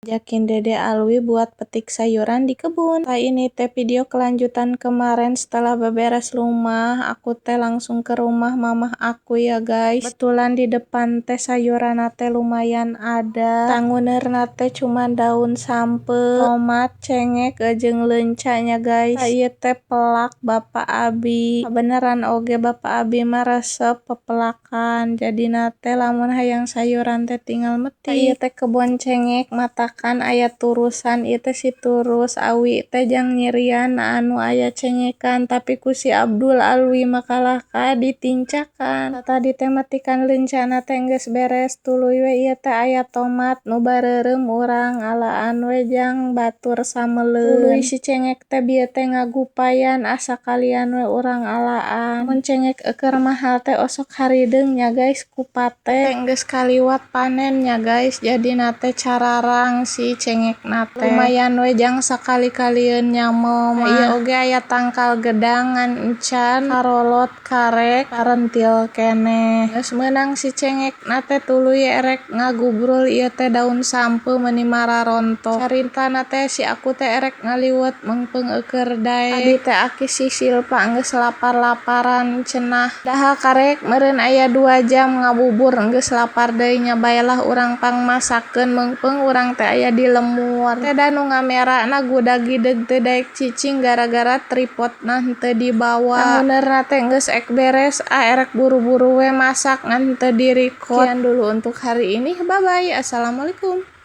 Yakin Dede Alwi buat petik sayuran di kebun. Nah, ini teh video kelanjutan kemarin setelah beberes rumah. Aku teh langsung ke rumah mamah aku ya guys. Betulan di depan teh sayuran teh lumayan ada. Tanguner teh cuma daun sampe, tomat, cengek, jeung lencanya guys. Ieu teh pelak Bapak Abi. Beneran oge Bapak Abi mah resep pepelakan. Jadi teh lamun hayang sayuran teh tinggal metik. Ieu teh kebon cengek matakan aya turusan ieu teh si turus Awi teh jang nyirian anu aya cengekan tapi ku si Abdul Alwi makalahka ditincakan. Tadi teh metikan lencana teh geus beres tuluy we ieu teh aya tomat nu bareureum urang alaan we jang batur sameleun. Tuluy si cengek teh bieu teh ngagupayan asa kalian we urang alaan. Mun cengek eukeur mahal teh osok harideung nya guys ku pate geus kaliwat panen nya guys. Jadi teh cararang si cengek teh. Lumayan we jang sakali-kalieun nyamo mah. Ieu oge aya tangkal gedang ngan encan karolot karek parentil keneh. Geus meunang si cengek teh tuluy erek ngagubrul ieu teh daun sampe meuni mararontok. Caritana teh si aku teh erek ngaliwet meungpeung eukeur daek. Tadi teh aki si Silpa geus lapar-laparan cenah. Dahal karek meureun aya 2 jam ngabubur geus lapar deui nya baelah urang pangmasakeun meungpeung urang teh aya di lemur. Teh da nu ngamerana gudag gideug teu daek cicing gara-gara tripodna henteu dibawa. Tanguneurna teh geus ek beres erek buru-buru we masak ngan henteu di record. Sekian dulu untuk hari ini. Bye bye. Assalamualaikum.